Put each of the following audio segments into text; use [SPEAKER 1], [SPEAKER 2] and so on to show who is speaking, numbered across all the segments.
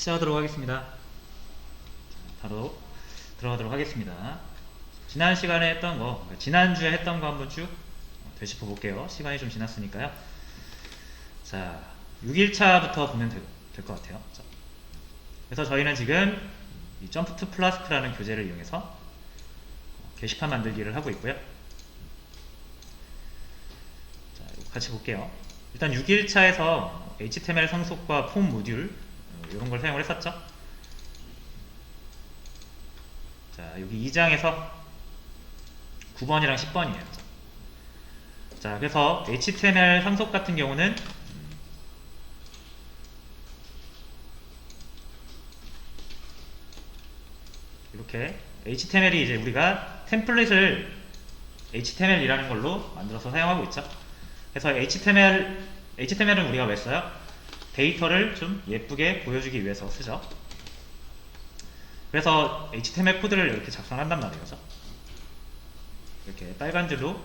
[SPEAKER 1] 시작하도록 하겠습니다. 바로 들어가도록 하겠습니다. 지난 시간에 했던 거, 그러니까 지난주에 했던 거 한번 쭉 되짚어 볼게요. 시간이 좀 지났으니까요. 자, 6일차부터 보면 될 것 같아요. 자, 그래서 저희는 지금 이 점프 투 플라스크라는 교재를 이용해서 게시판 만들기를 하고 있고요. 자, 같이 볼게요. 일단 6일차에서 HTML 상속과 폼 모듈 이런 걸 사용을 했었죠. 자, 여기 2장에서 9번이랑 10번이에요. 자, 그래서 HTML 상속 같은 경우는 이렇게 HTML이 이제 우리가 템플릿을 HTML이라는 걸로 만들어서 사용하고 있죠. 그래서 HTML은 우리가 왜 써요? 데이터를 좀 예쁘게 보여주기 위해서 쓰죠. 그래서 HTML 코드를 이렇게 작성한단 말이에요. 이렇게 빨간 줄로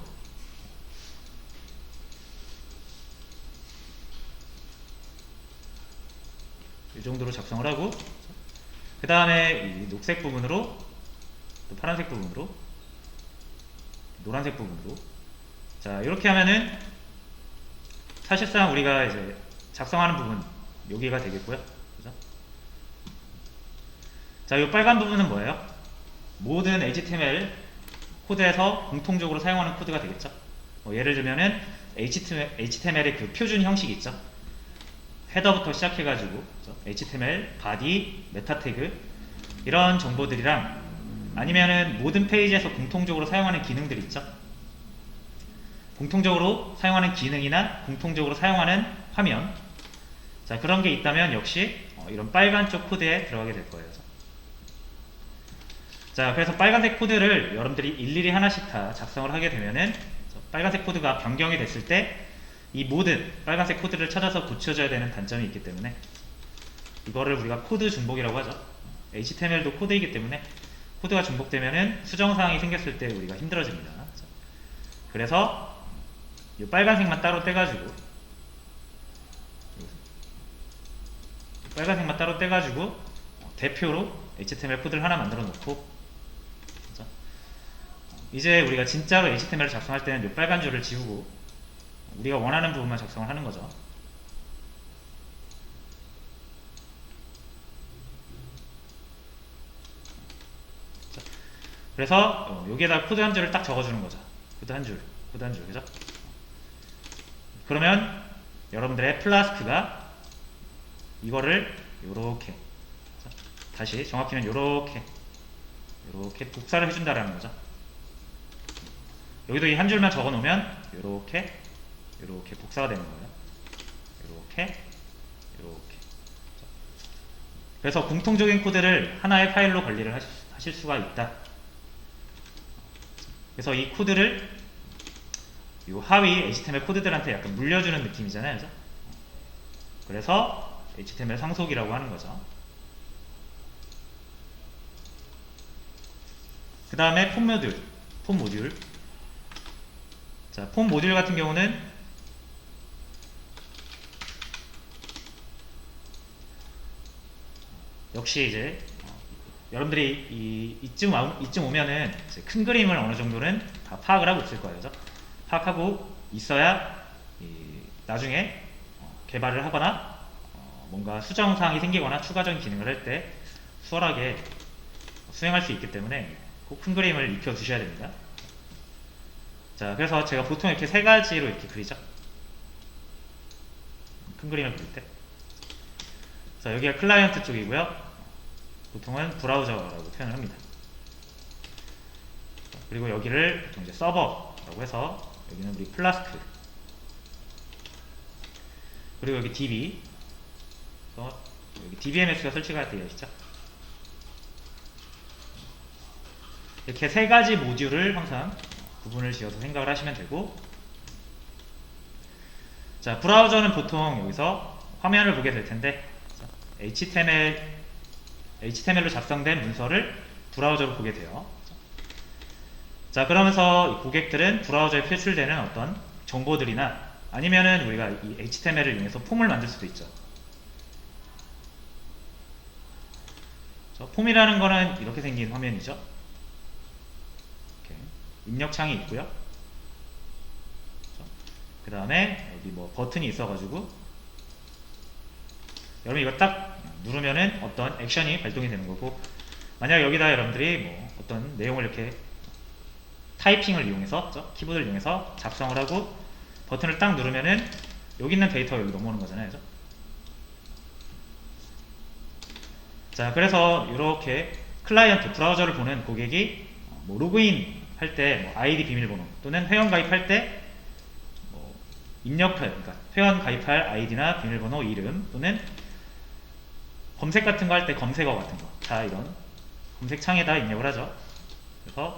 [SPEAKER 1] 이 정도로 작성을 하고, 그 다음에 이 녹색 부분으로, 또 파란색 부분으로, 노란색 부분으로, 자, 이렇게 하면은 사실상 우리가 이제 작성하는 부분 여기가 되겠고요. 그죠? 자, 이 빨간 부분은 뭐예요? 모든 HTML 코드에서 공통적으로 사용하는 코드가 되겠죠. 예를 들면은 HTML의 그 표준 형식이 있죠. 헤더부터 시작해가지고 HTML, 바디, 메타 태그 이런 정보들이랑, 아니면은 모든 페이지에서 공통적으로 사용하는 기능들 있죠. 공통적으로 사용하는 기능이나 공통적으로 사용하는 화면, 자, 그런 게 있다면 역시 이런 빨간 쪽 코드에 들어가게 될 거예요. 자, 그래서 빨간색 코드를 여러분들이 일일이 하나씩 다 작성을 하게 되면은 빨간색 코드가 변경이 됐을 때 이 모든 빨간색 코드를 찾아서 고쳐줘야 되는 단점이 있기 때문에 이거를 우리가 코드 중복이라고 하죠. HTML도 코드이기 때문에 코드가 중복되면은 수정사항이 생겼을 때 우리가 힘들어집니다. 그래서 이 빨간색만 따로 떼가지고 대표로 HTML 코드를 하나 만들어 놓고, 이제 우리가 진짜로 HTML을 작성할 때는 이 빨간 줄을 지우고 우리가 원하는 부분만 작성을 하는 거죠. 자, 그래서 여기에다 코드 한 줄을 딱 적어주는 거죠. 코드 한 줄, 그죠? 그러면 여러분들의 플라스크가 이거를 요렇게, 다시 정확히는 요렇게 복사를 해준다라는 거죠. 여기도 이 한 줄만 적어 놓으면 요렇게 복사가 되는 거예요. 요렇게. 그래서 공통적인 코드를 하나의 파일로 관리를 하실 수가 있다. 그래서 이 코드를 이 하위 HTML 코드들한테 약간 물려주는 느낌이잖아요. 그죠? 그래서 HTML 상속이라고 하는 거죠. 그 다음에 폼 모듈. 자, 폼 모듈 같은 경우는 역시 이제 여러분들이 이쯤 오면은 이제 큰 그림을 어느 정도는 다 파악을 하고 있을 거예요. 그죠? 파악하고 있어야 나중에 개발을 하거나 뭔가 수정사항이 생기거나 추가적인 기능을 할 때 수월하게 수행할 수 있기 때문에 꼭 큰 그림을 익혀 두셔야 됩니다. 자, 그래서 제가 보통 이렇게 세 가지로 이렇게 그리죠. 큰 그림을 그릴 때. 자, 여기가 클라이언트 쪽이고요. 보통은 브라우저라고 표현을 합니다. 그리고 여기를 보통 이제 서버라고 해서 여기는 우리 플라스크, 그리고 여기 DB, 여기 DBMS가 설치가 되어 있죠. 이렇게 세 가지 모듈을 항상 구분을 지어서 생각을 하시면 되고, 자, 브라우저는 보통 여기서 화면을 보게 될 텐데 HTML로 작성된 문서를 브라우저로 보게 돼요. 자, 그러면서 고객들은 브라우저에 표출되는 어떤 정보들이나, 아니면은 우리가 이 HTML을 이용해서 폼을 만들 수도 있죠. 폼이라는 거는 이렇게 생긴 화면이죠. 이렇게 입력창이 있고요. 그 다음에 여기 뭐 버튼이 있어가지고 여러분 이거 딱 누르면은 어떤 액션이 발동이 되는 거고, 만약 여기다 여러분들이 뭐 어떤 내용을 이렇게 타이핑을 이용해서 키보드를 이용해서 작성을 하고 버튼을 딱 누르면은 여기 있는 데이터가 여기 넘어오는 거잖아요. 그죠? 자, 그래서 이렇게 클라이언트 브라우저를 보는 고객이 뭐 로그인 할 때 뭐 아이디 비밀번호 또는 회원 가입할 때 뭐 입력할, 그러니까 회원 가입할 아이디나 비밀번호, 이름 또는 검색 같은 거 할 때 검색어 같은 거 다 이런 검색창에다 입력을 하죠. 그래서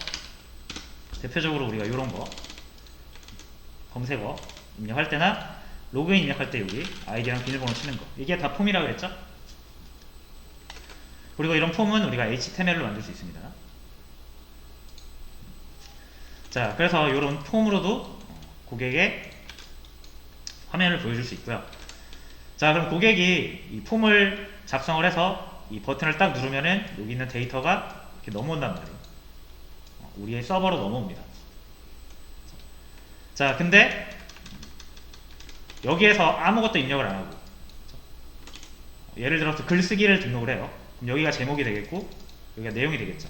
[SPEAKER 1] 대표적으로 우리가 이런 거 검색어 입력할 때나 로그인 입력할 때 여기 아이디랑 비밀번호 치는 거, 이게 다 폼이라고 그랬죠. 그리고 이런 폼은 우리가 HTML로 만들 수 있습니다. 자, 그래서 이런 폼으로도 고객의 화면을 보여줄 수 있고요. 자, 그럼 고객이 이 폼을 작성을 해서 이 버튼을 딱 누르면은 여기 있는 데이터가 이렇게 넘어온단 말이에요. 우리의 서버로 넘어옵니다. 자, 근데 여기에서 아무것도 입력을 안 하고, 예를 들어서 글쓰기를 등록을 해요. 그럼 여기가 제목이 되겠고 여기가 내용이 되겠죠.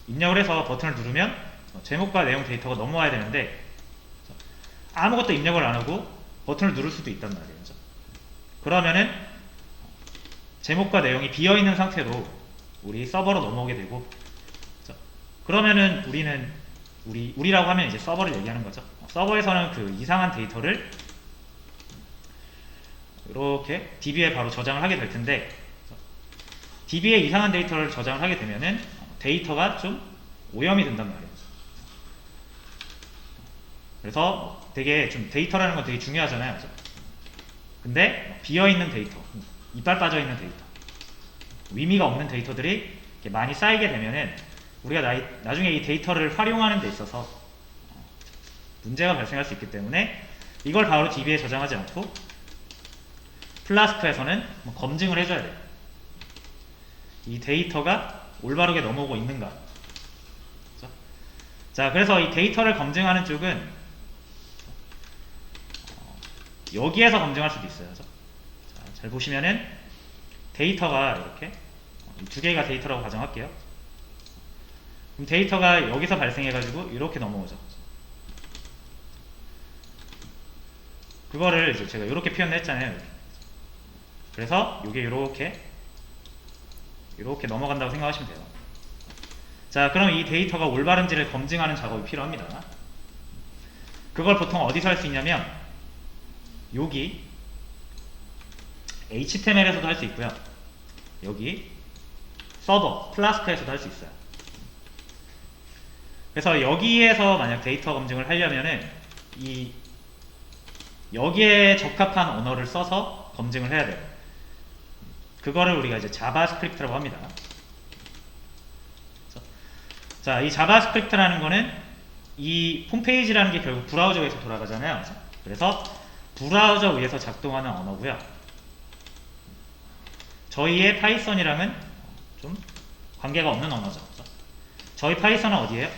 [SPEAKER 1] 입력을 해서 버튼을 누르면 제목과 내용 데이터가 넘어와야 되는데 아무것도 입력을 안 하고 버튼을 누를 수도 있단 말이에요. 그러면은 제목과 내용이 비어있는 상태로 우리 서버로 넘어오게 되고, 그러면은 우리라고 하면 이제 서버를 얘기하는 거죠. 서버에서는 그 이상한 데이터를 이렇게 DB에 바로 저장을 하게 될 텐데, DB에 이상한 데이터를 저장을 하게 되면은 데이터가 좀 오염이 된단 말이에요. 그래서 되게 좀 데이터라는 건 되게 중요하잖아요. 그죠? 근데 비어있는 데이터, 이빨 빠져있는 데이터, 의미가 없는 데이터들이 이렇게 많이 쌓이게 되면은 우리가 나중에 이 데이터를 활용하는 데 있어서 문제가 발생할 수 있기 때문에 이걸 바로 DB에 저장하지 않고 플라스크에서는 검증을 해줘야 돼요. 이 데이터가 올바르게 넘어오고 있는가. 그렇죠? 자, 그래서 이 데이터를 검증하는 쪽은 여기에서 검증할 수도 있어요. 그렇죠? 자, 잘 보시면은 데이터가 이렇게 두 개가 데이터라고 가정할게요. 그럼 데이터가 여기서 발생해가지고 이렇게 넘어오죠. 그거를 이제 제가 이렇게 표현했잖아요. 그래서 이게 이렇게 넘어간다고 생각하시면 돼요. 자, 그럼 이 데이터가 올바른지를 검증하는 작업이 필요합니다. 그걸 보통 어디서 할 수 있냐면 여기 HTML에서도 할 수 있고요. 여기 서버 플라스크에서도 할 수 있어요. 그래서 여기에서 만약 데이터 검증을 하려면은 여기에 적합한 언어를 써서 검증을 해야 돼요. 그거를 우리가 이제 자바스크립트라고 합니다. 자, 이 자바스크립트라는 거는 이 홈페이지라는 게 결국 브라우저에서 돌아가잖아요. 그래서 브라우저 위에서 작동하는 언어고요. 저희의 파이썬이랑은 좀 관계가 없는 언어죠. 저희 파이썬은 어디에요?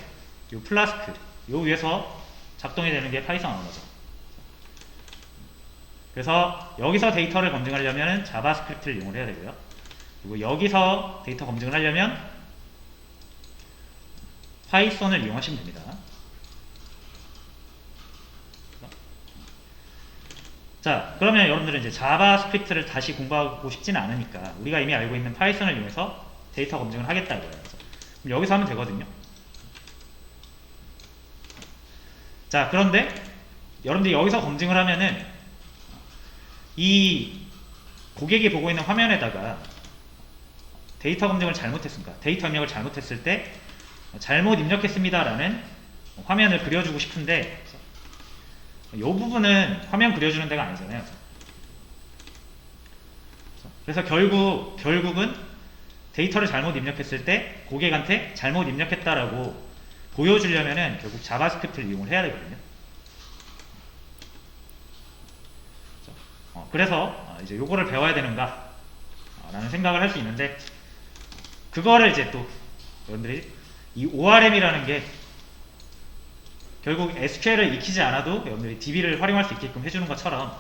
[SPEAKER 1] 요 플라스크, 요 위에서 작동이 되는 게 파이썬 언어죠. 그래서 여기서 데이터를 검증하려면 자바스크립트를 이용을 해야 되고요. 그리고 여기서 데이터 검증을 하려면 파이썬을 이용하시면 됩니다. 자, 그러면 여러분들은 이제 자바스크립트를 다시 공부하고 싶지는 않으니까 우리가 이미 알고 있는 파이썬을 이용해서 데이터 검증을 하겠다 이거예요. 그럼 여기서 하면 되거든요. 자, 그런데 여러분들이 여기서 검증을 하면은 이 고객이 보고 있는 화면에다가 데이터 검증을 잘못했습니다. 데이터 입력을 잘못했을 때 잘못 입력했습니다 라는 화면을 그려주고 싶은데 이 부분은 화면 그려주는 데가 아니잖아요. 그래서 결국은 데이터를 잘못 입력했을 때 고객한테 잘못 입력했다라고 보여주려면은 결국 자바스크립트를 이용을 해야 되거든요. 그래서 이제 요거를 배워야 되는가, 라는 생각을 할 수 있는데, 그거를 이제 또 여러분들이 이 ORM이라는 게 결국 SQL을 익히지 않아도 여러분들이 DB를 활용할 수 있게끔 해주는 것처럼,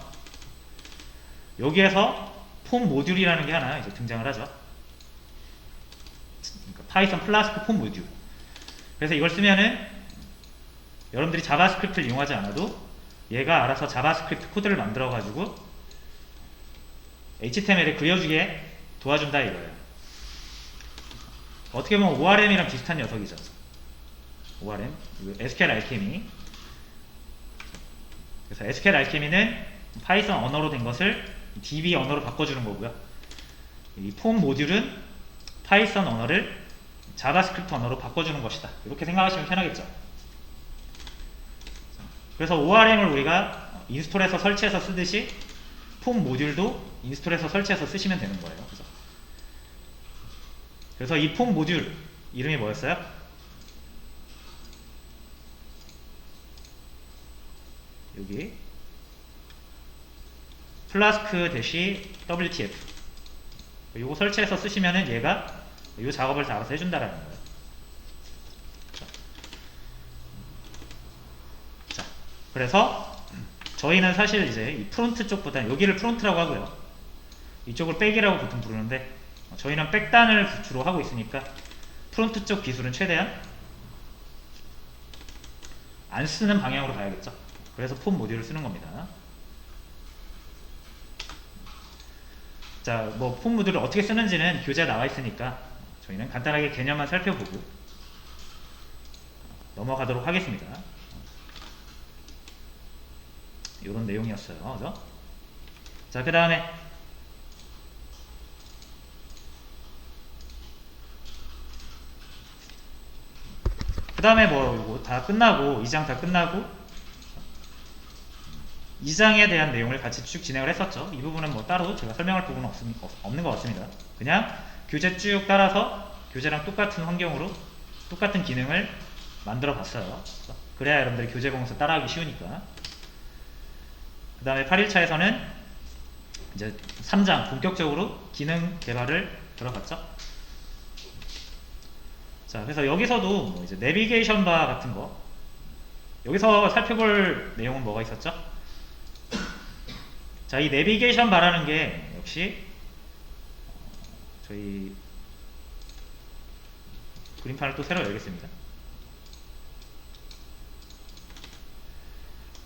[SPEAKER 1] 여기에서 폼 모듈이라는 게 하나 이제 등장을 하죠. 그러니까 파이썬 플라스크 폼 모듈. 그래서 이걸 쓰면은 여러분들이 자바스크립트를 이용하지 않아도 얘가 알아서 자바스크립트 코드를 만들어 가지고 HTML에 그려주게 도와준다 이거예요. 어떻게 보면 ORM이랑 비슷한 녀석이죠. ORM, SQL 알케미. 그래서 SQL 알케미는 파이썬 언어로 된 것을 DB 언어로 바꿔주는 거고요. 이 폼 모듈은 파이썬 언어를 자바스크립트 언어로 바꿔주는 것이다. 이렇게 생각하시면 편하겠죠. 그래서 ORM을 우리가 인스톨해서 설치해서 쓰듯이 폼 모듈도 인스톨해서 설치해서 쓰시면 되는 거예요. 그래서 이 폼 모듈 이름이 뭐였어요? 여기 플라스크 대시 WTF 요거 설치해서 쓰시면은 얘가 이 작업을 다 알아서 해준다라는 거예요. 자, 그래서 저희는 사실 이제 이 프론트 쪽보다 여기를 프론트라고 하고요. 이쪽을 백이라고 보통 부르는데 저희는 백단을 주로 하고 있으니까 프론트 쪽 기술은 최대한 안 쓰는 방향으로 가야겠죠. 그래서 폼 모듈을 쓰는 겁니다. 자, 뭐 폼 모듈을 어떻게 쓰는지는 교재에 나와 있으니까 저희는 간단하게 개념만 살펴보고 넘어가도록 하겠습니다. 이런 내용이었어요. 그죠? 자, 그 다음에 뭐 이거 다 끝나고 2장 다 끝나고 2장에 대한 내용을 같이 쭉 진행을 했었죠. 이 부분은 뭐 따로 제가 설명할 부분은 없는 것 같습니다. 그냥 교재 쭉 따라서 교재랑 똑같은 환경으로 똑같은 기능을 만들어 봤어요. 그래야 여러분들이 교재 보면서 따라하기 쉬우니까. 그 다음에 8일차에서는 이제 3장 본격적으로 기능 개발을 들어갔죠. 자, 그래서 여기서도 뭐 이제 내비게이션 바 같은 거, 여기서 살펴볼 내용은 뭐가 있었죠? 자, 이 내비게이션 바라는 게 역시 저희 그림판을 또 새로 열겠습니다.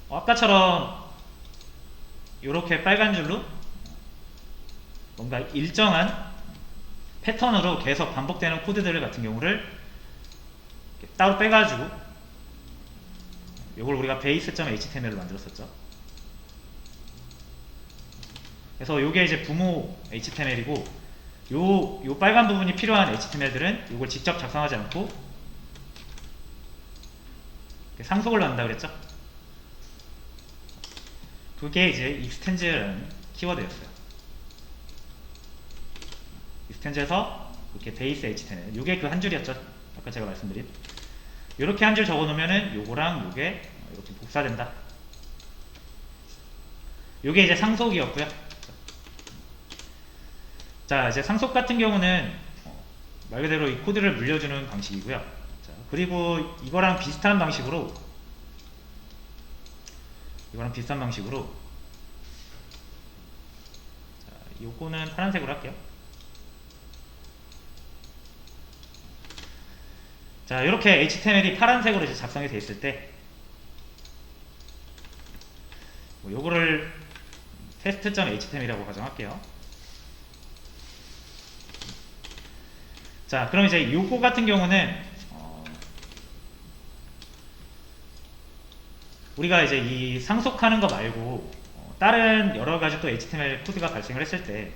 [SPEAKER 1] 아까처럼 이렇게 빨간 줄로 뭔가 일정한 패턴으로 계속 반복되는 코드들 같은 경우를 따로 빼가지고 이걸 우리가 base.html로 만들었었죠. 그래서 요게 이제 부모 HTML이고 요 빨간 부분이 필요한 HTML들은 요걸 직접 작성하지 않고 상속을 넣는다 그랬죠. 그게 이제 extends라는 키워드였어요. extends에서 이렇게 base HTML 요게 그 한 줄이었죠. 아까 제가 말씀드린 요렇게 한 줄 적어 놓으면은 요거랑 요게 이렇게 복사된다. 요게 이제 상속이었고요. 자, 이제 상속 같은 경우는 말 그대로 이 코드를 물려주는 방식이고요. 자, 그리고 이거랑 비슷한 방식으로 자, 요거는 파란색으로 할게요. 자, 이렇게 HTML이 파란색으로 이제 작성이 되어 있을 때 요거를 test.html이라고 가정할게요. 자, 그럼 이제 요거 같은 경우는 우리가 이제 이 상속하는 거 말고 다른 여러 가지 또 HTML 코드가 발생을 했을 때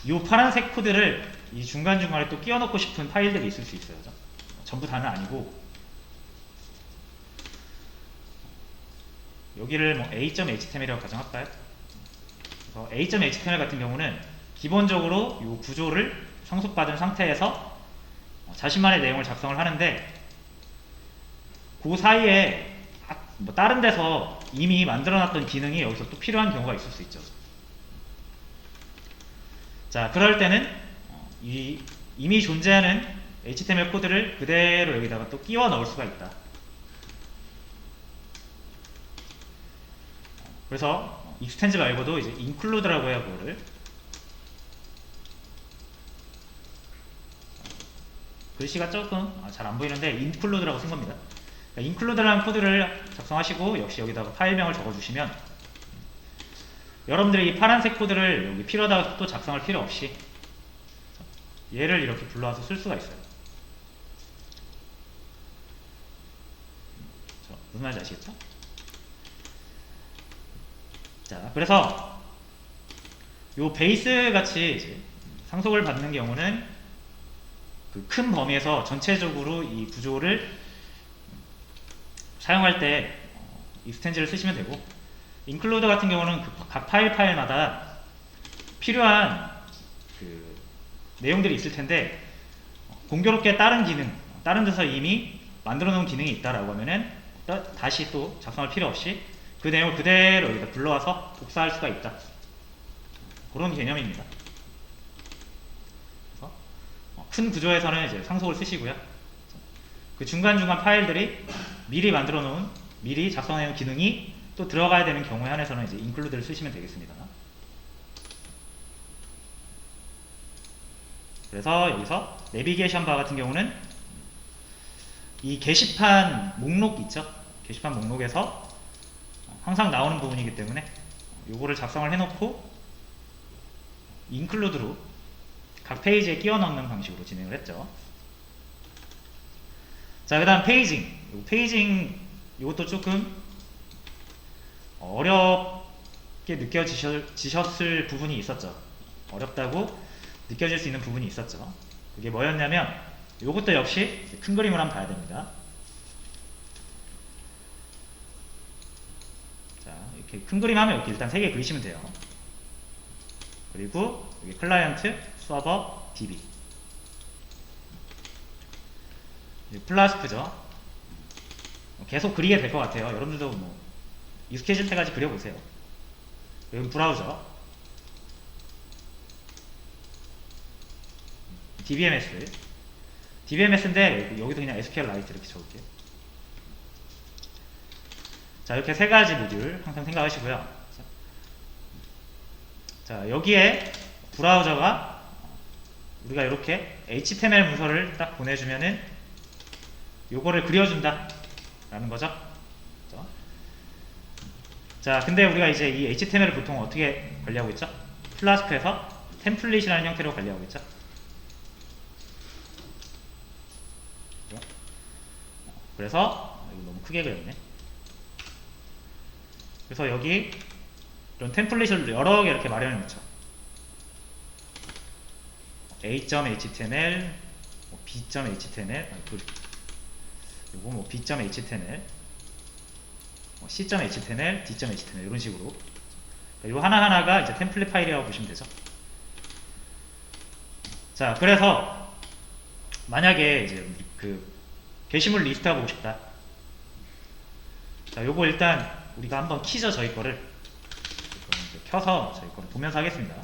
[SPEAKER 1] 이 파란색 코드를 이 중간중간에 또 끼워 넣고 싶은 파일들이 있을 수 있어요. 전부 다는 아니고 여기를 뭐 a.html이라고 가정할까요? 그래서 a.html 같은 경우는 기본적으로 이 구조를 상속받은 상태에서 자신만의 내용을 작성을 하는데 그 사이에 뭐 다른 데서 이미 만들어놨던 기능이 여기서 또 필요한 경우가 있을 수 있죠. 자, 그럴 때는 이미 존재하는 HTML 코드를 그대로 여기다가 또 끼워 넣을 수가 있다. 그래서 익스텐즈 말고도 이제 include라고 해요. 그거를 글씨가 조금 잘 안 보이는데 include라고 쓴 겁니다. include라는 코드를 작성하시고 역시 여기다가 파일명을 적어주시면 여러분들이 이 파란색 코드를 여기 필요하다가 또 작성할 필요 없이 얘를 이렇게 불러와서 쓸 수가 있어요. 무슨 말인지 아시겠죠? 자, 그래서 요 베이스 같이 이제 상속을 받는 경우는 그 큰 범위에서 전체적으로 이 구조를 사용할 때 익스텐즈를 쓰시면 되고, include 같은 경우는 각 파일마다 필요한 그 내용들이 있을 텐데 공교롭게 다른 기능, 다른 데서 이미 만들어 놓은 기능이 있다라고 하면은 다시 또 작성할 필요 없이 그 내용을 그대로 여기다 불러와서 복사할 수가 있다. 그런 개념입니다. 그래서 큰 구조에서는 이제 상속을 쓰시고요. 그 중간중간 파일들이 미리 만들어 놓은, 미리 작성해 놓은 기능이 또 들어가야 되는 경우에 한해서는 이제 include를 쓰시면 되겠습니다. 그래서 여기서 내비게이션 바 같은 경우는 이 게시판 목록 있죠? 게시판 목록에서 항상 나오는 부분이기 때문에 요거를 작성을 해놓고 include로 각 페이지에 끼워 넣는 방식으로 진행을 했죠. 자, 그 다음 페이징. 페이징 이것도 조금 어렵게 느껴지셨을 부분이 있었죠. 어렵다고 느껴질 수 있는 부분이 있었죠. 그게 뭐였냐면 이것도 역시 큰 그림을 한번 봐야 됩니다. 자, 이렇게 큰 그림 하면 이렇게 일단 3개 그리시면 돼요. 그리고 여기 클라이언트, 서버, DB. 플라스크죠. 계속 그리게 될 것 같아요. 여러분들도 뭐 익숙해질 때까지 그려보세요. 여기 브라우저, DBMS인데 여기도 그냥 SQLite 이렇게 적을게요. 자, 이렇게 3가지 모듈 항상 생각하시고요. 자, 여기에 브라우저가 우리가 이렇게 HTML 문서를 딱 보내주면은 요거를 그려준다 라는 거죠. 자, 근데 우리가 이제 이 HTML을 보통 어떻게 관리하고 있죠? 플라스크에서 템플릿이라는 형태로 관리하고 있죠. 그래서 이거 너무 크게 그렸네. 그래서 여기 이런 템플릿을 여러 개 이렇게 마련해 놓죠. a.html, b.html, 요거 뭐 b.html, c.html, d.html 이런 식으로 요 하나하나가 이제 템플릿 파일이라고 보시면 되죠. 자, 그래서 만약에 이제 그 게시물 리스트가 보고 싶다. 자, 요거 일단 우리가 한번 키죠. 저희 거를 이제 켜서 저희 거를 보면서 하겠습니다.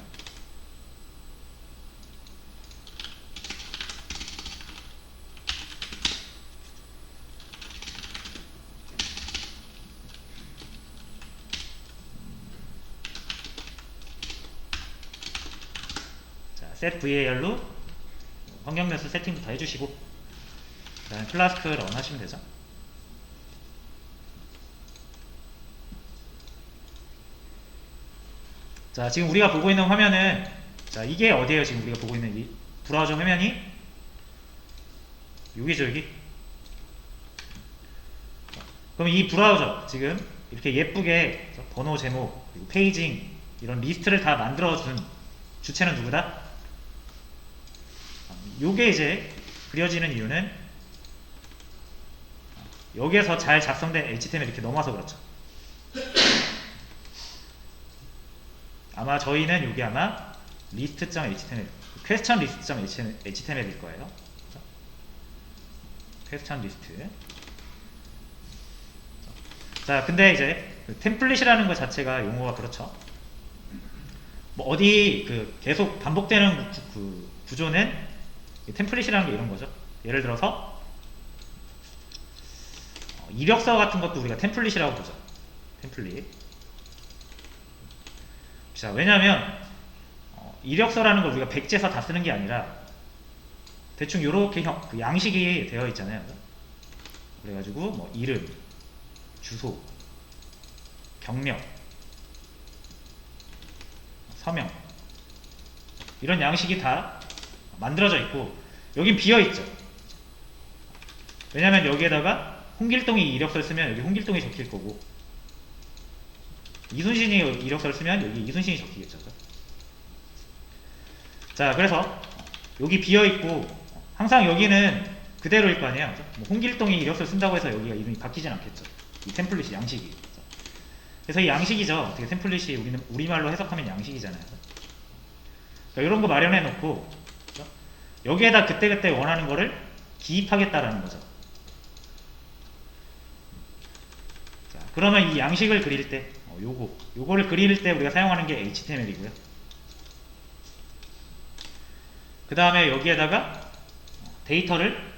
[SPEAKER 1] set var로 환경 매수 세팅부터 해주시고 그 다음에 플라스크 런 하시면 되죠. 자, 지금 우리가 보고 있는 화면은, 자, 이게 어디에요? 지금 우리가 보고 있는 이 브라우저 화면이 여기죠. 여기. 그럼 이 브라우저 지금 이렇게 예쁘게 번호 제목 그리고 페이징 이런 리스트를 다 만들어준 주체는 누구다? 요게 이제 그려지는 이유는 여기에서 잘 작성된 HTML 이렇게 넘어와서 그렇죠. 아마 저희는 여기 아마 list.html, question list.html일 거예요. question list. 자, 근데 이제 그 템플릿이라는 것 자체가 용어가 그렇죠. 뭐 어디 그 계속 반복되는 그 구조는 템플릿이라는 게 이런 거죠. 예를 들어서 이력서 같은 것도 우리가 템플릿이라고 보죠. 템플릿. 자, 왜냐면 이력서라는 걸 우리가 백지에서 다 쓰는 게 아니라 대충 요렇게 그 양식이 되어 있잖아요. 그래가지고 뭐 이름, 주소, 경력, 서명 이런 양식이 다 만들어져 있고 여긴 비어 있죠. 왜냐면 여기에다가 홍길동이 이력서를 쓰면 여기 홍길동이 적힐 거고 이순신이 이력서를 쓰면 여기 이순신이 적히겠죠. 자, 그래서 여기 비어 있고 항상 여기는 그대로일 거 아니에요. 뭐 홍길동이 이력서를 쓴다고 해서 여기가 이름이 바뀌진 않겠죠. 이 템플릿이 양식이. 그래서 이 양식이죠. 어떻게 템플릿이 우리말로 해석하면 양식이잖아요. 그러니까 이런 거 마련해 놓고 여기에다 그때그때 원하는 거를 기입하겠다라는 거죠. 자, 그러면 이 양식을 그릴 때 요거를 그릴 때 우리가 사용하는 게 HTML이고요. 그 다음에 여기에다가 데이터를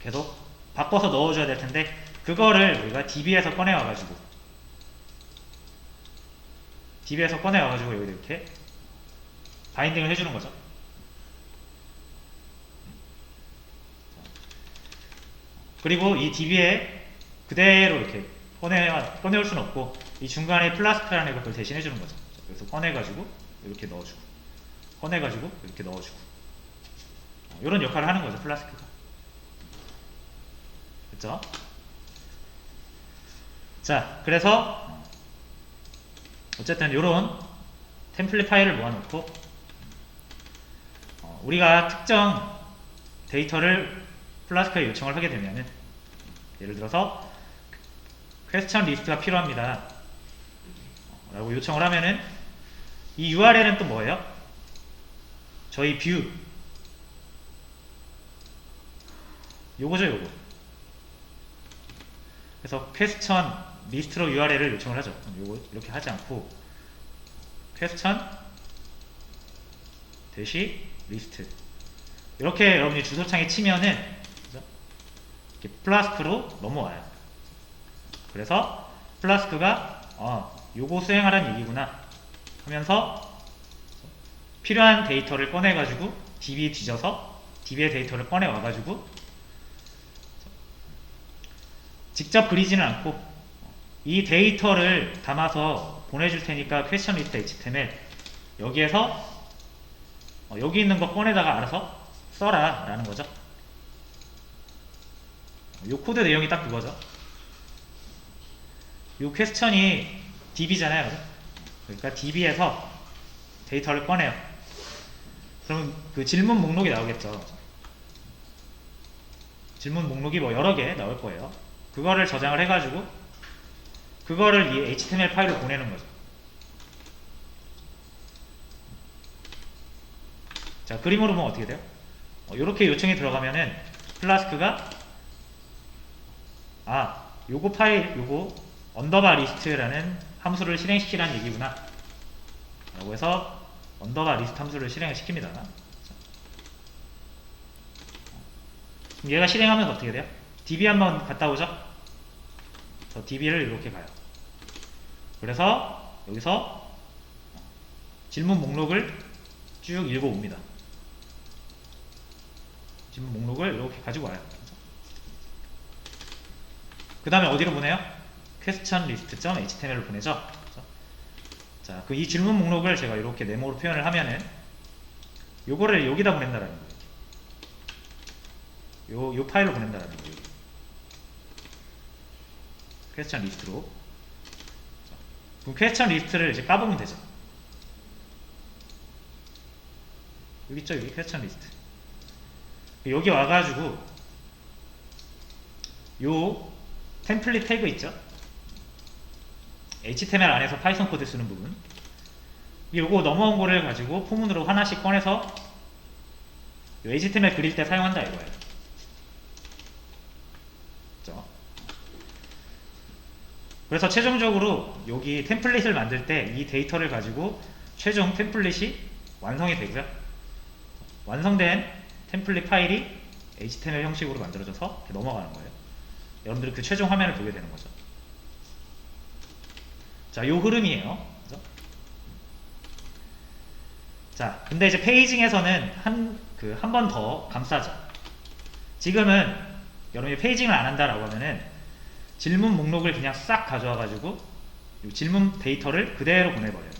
[SPEAKER 1] 계속 바꿔서 넣어줘야 될 텐데 그거를 우리가 DB에서 꺼내와가지고 여기 이렇게 바인딩을 해주는 거죠. 그리고 이 DB에 그대로 이렇게 꺼내올 수는 없고 이 중간에 플라스크라는 것을 대신 해주는 거죠. 그래서 꺼내가지고 이렇게 넣어주고 꺼내가지고 이렇게 넣어주고 이런 역할을 하는 거죠. 플라스크가. 그쵸? 자, 그래서 어쨌든 이런 템플릿 파일을 모아놓고 우리가 특정 데이터를 플라스크에 요청을 하게 되면은 예를 들어서 퀘스천 리스트가 필요합니다 라고 요청을 하면은 이 URL은 또 뭐예요? 저희 뷰 요거죠. 요거. 그래서 퀘스천 리스트로 URL을 요청을 하죠. 요거 이렇게 하지 않고 퀘스천 대시 리스트 이렇게 여러분이 주소창에 치면은 이렇게 플라스크로 넘어와요. 그래서 플라스크가 요거 수행하라는 얘기구나 하면서 필요한 데이터를 꺼내가지고 DB 뒤져서 DB의 데이터를 꺼내와가지고 직접 그리지는 않고 이 데이터를 담아서 보내줄 테니까 퀘스천 리스트 HTML 여기에서 여기 있는 거 꺼내다가 알아서 써라 라는 거죠. 요 코드 내용이 딱 그거죠. 요 퀘스천이 DB잖아요. 그러니까 DB에서 데이터를 꺼내요. 그럼 그 질문 목록이 나오겠죠. 질문 목록이 뭐 여러 개 나올 거예요. 그거를 저장을 해가지고 그거를 이 HTML 파일로 보내는 거죠. 자, 그림으로 보면 어떻게 돼요? 이렇게 요청이 들어가면은 플라스크가 요거 파일 요거 언더바 리스트라는 함수를 실행시키라는 얘기구나 라고 해서 언더바 리스트 함수를 실행을 시킵니다. 그럼 얘가 실행하면 어떻게 돼요? DB 한번 갔다 오죠? 저 DB를 이렇게 가요. 그래서 여기서 질문 목록을 쭉 읽어옵니다. 질문 목록을 이렇게 가지고 와요. 그 다음에 어디로 보내요? 퀘스천 리스트.html로 보내죠. 자, 그 이 질문 목록을 제가 이렇게 네모로 표현을 하면은 요거를 여기다 보낸다라는 거예요. 요 파일로 보낸다라는 거예요. 퀘스천 리스트로. 그럼 퀘스천 리스트를 이제 까보면 되죠. 여기 있죠, 여기 퀘스천 리스트. 여기 와가지고 요 템플릿 태그 있죠? HTML 안에서 파이썬 코드 쓰는 부분. 요거 넘어온 거를 가지고 포문으로 하나씩 꺼내서 요 HTML 그릴 때 사용한다 이거예요. 그렇죠? 그래서 최종적으로 여기 템플릿을 만들 때 이 데이터를 가지고 최종 템플릿이 완성이 되고요. 완성된 템플릿 파일이 HTML 형식으로 만들어져서 이렇게 넘어가는 거예요. 여러분들이 그 최종 화면을 보게 되는 거죠. 자, 요 흐름이에요. 그죠? 자, 근데 이제 페이징에서는 한 번 더 감싸죠. 지금은 여러분이 페이징을 안 한다라고 하면은 질문 목록을 그냥 싹 가져와가지고 질문 데이터를 그대로 보내버려요.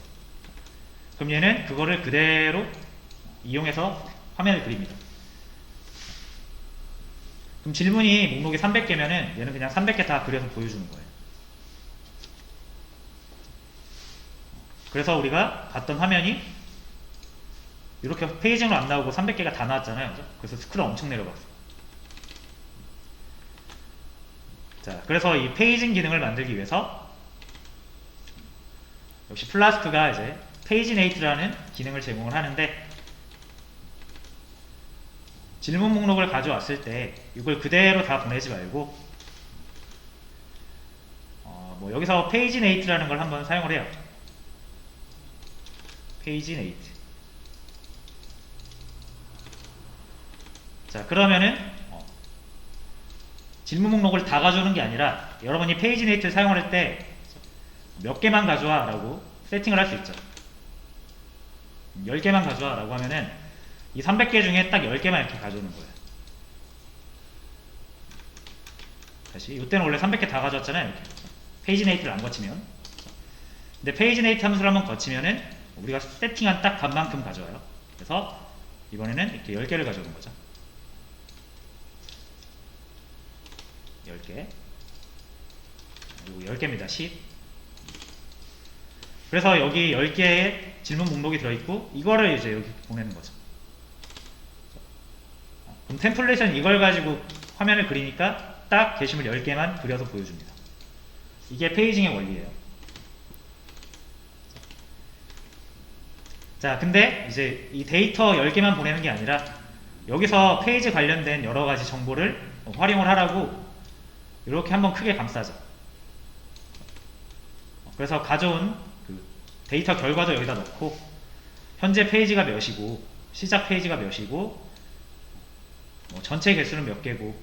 [SPEAKER 1] 그럼 얘는 그거를 그대로 이용해서 화면을 그립니다. 그럼 질문이 목록이 300개면은 얘는 그냥 300개 다 그려서 보여주는 거예요. 그래서 우리가 봤던 화면이 이렇게 페이징으로 안 나오고 300개가 다 나왔잖아요. 그죠? 그래서 스크롤 엄청 내려갔어요. 자, 그래서 이 페이징 기능을 만들기 위해서 역시 플라스크가 이제 페이지네이트라는 기능을 제공을 하는데, 질문 목록을 가져왔을 때 이걸 그대로 다 보내지 말고 뭐 여기서 페이지네이트라는 걸 한번 사용을 해요. 페이지네이트. 자, 그러면은 질문 목록을 다 가져오는 게 아니라 여러분이 페이지네이트를 사용할 때 몇 개만 가져와 라고 세팅을 할 수 있죠. 10개만 가져와 라고 하면은 이 300개 중에 딱 10개만 이렇게 가져오는 거예요. 다시, 이때는 원래 300개 다 가져왔잖아요. 이렇게. 페이지네이트를 안 거치면. 근데 페이지네이트 함수를 한번 거치면은 우리가 세팅한 딱 값만큼 가져와요. 그래서 이번에는 이렇게 10개를 가져오는 거죠. 10개. 그리고 10개입니다. 10. 그래서 여기 10개의 질문 목록이 들어있고 이거를 이제 여기 보내는 거죠. 그럼 템플릿은 이걸 가지고 화면을 그리니까 딱 게시물 10개만 그려서 보여줍니다. 이게 페이징의 원리예요. 자, 근데 이제 이 데이터 10개만 보내는 게 아니라 여기서 페이지 관련된 여러가지 정보를 활용을 하라고 이렇게 한번 크게 감싸죠. 그래서 가져온 그 데이터 결과도 여기다 넣고 현재 페이지가 몇이고 시작 페이지가 몇이고 뭐 전체 개수는 몇 개고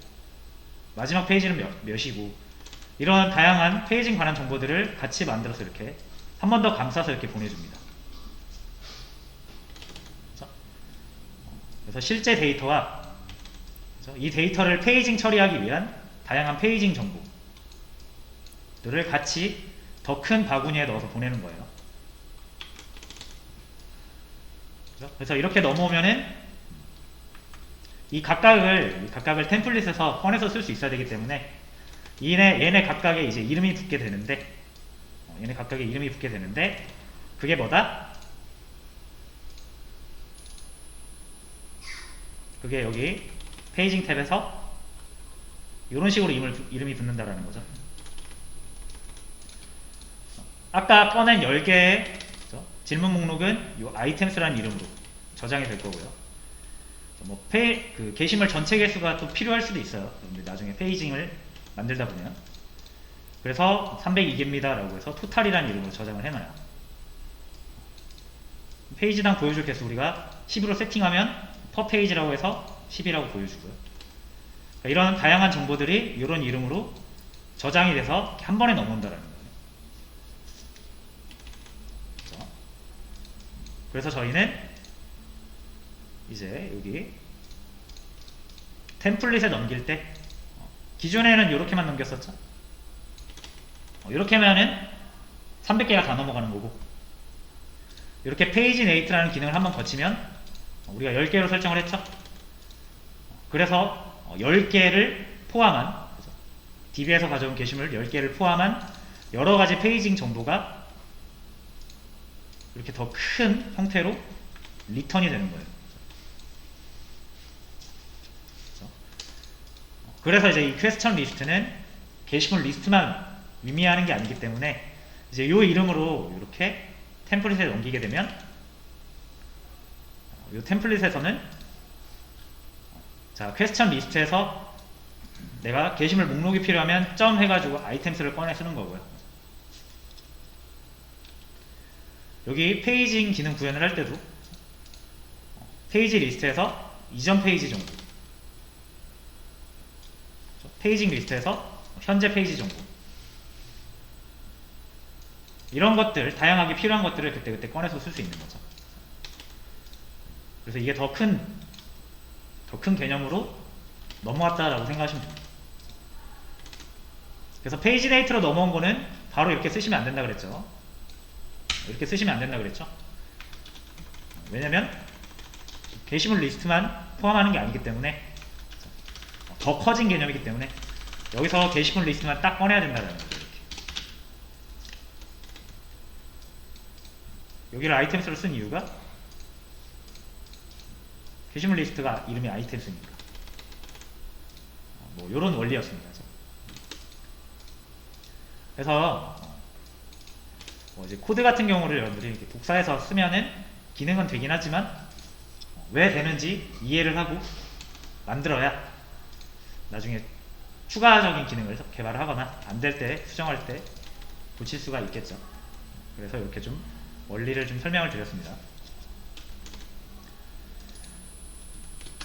[SPEAKER 1] 마지막 페이지는 몇이고 이런 다양한 페이징 관한 정보들을 같이 만들어서 이렇게 한 번 더 감싸서 이렇게 보내줍니다. 그래서 실제 데이터와 이 데이터를 페이징 처리하기 위한 다양한 페이징 정보들을 같이 더 큰 바구니에 넣어서 보내는 거예요. 그래서 이렇게 넘어오면은 이 각각을 템플릿에서 꺼내서 쓸 수 있어야 되기 때문에 얘네 각각의 이제 이름이 붙게 되는데, 그게 뭐다? 그게 여기 페이징 탭에서 이런 식으로 이름이 붙는다라는 거죠. 아까 꺼낸 10개의 질문 목록은 이 아이템스라는 이름으로 저장이 될 거고요. 뭐 그 게시물 전체 개수가 또 필요할 수도 있어요. 근데 나중에 페이징을 만들다 보면. 그래서 302개입니다 라고 해서 토탈이라는 이름으로 저장을 해놔요. 페이지당 보여줄 개수 우리가 10으로 세팅하면 per 페이지라고 해서 10이라고 보여주고요. 그러니까 이런 다양한 정보들이 이런 이름으로 저장이 돼서 한 번에 넘어온다라는 거예요. 그래서 저희는 이제 여기 템플릿에 넘길 때 기존에는 이렇게만 넘겼었죠. 이렇게 하면은 300개가 다 넘어가는 거고, 이렇게 페이지네이트라는 기능을 한번 거치면 우리가 10개로 설정을 했죠. 그래서 10개를 포함한 DB에서 가져온 게시물 10개를 포함한 여러가지 페이징 정보가 이렇게 더 큰 형태로 리턴이 되는 거예요. 그래서 이제 이 퀘스천 리스트는 게시물 리스트만 의미하는 게 아니기 때문에 이제 이 이름으로 이렇게 템플릿에 넘기게 되면 이 템플릿에서는 자, 퀘스천 리스트에서 내가 게시물 목록이 필요하면 점 해가지고 아이템스를 꺼내 쓰는 거고요. 여기 페이징 기능 구현을 할 때도 페이지 리스트에서 이전 페이지 정보, 페이징 리스트에서 현재 페이지 정보, 이런 것들, 다양하게 필요한 것들을 그때그때 꺼내서 쓸 수 있는 거죠. 그래서 이게 더 큰 개념으로 넘어왔다라고 생각하시면 됩니다. 그래서 페이지 네이트로 넘어온 거는 바로 이렇게 쓰시면 안 된다 그랬죠. 이렇게 쓰시면 안 된다 그랬죠. 왜냐면 게시물 리스트만 포함하는 게 아니기 때문에, 더 커진 개념이기 때문에 여기서 게시물 리스트만 딱 꺼내야 된다는 거죠. 이렇게. 여기를 아이템스로 쓴 이유가 게시물 리스트가 이름이 아이템스니까. 뭐 요런 원리였습니다. 그래서 뭐 이제 코드 같은 경우를 여러분들이 이렇게 독사해서 쓰면은 기능은 되긴 하지만 왜 되는지 이해를 하고 만들어야 나중에 추가적인 기능을 개발을 하거나 안 될 때, 수정할 때 고칠 수가 있겠죠. 그래서 이렇게 좀 원리를 좀 설명을 드렸습니다.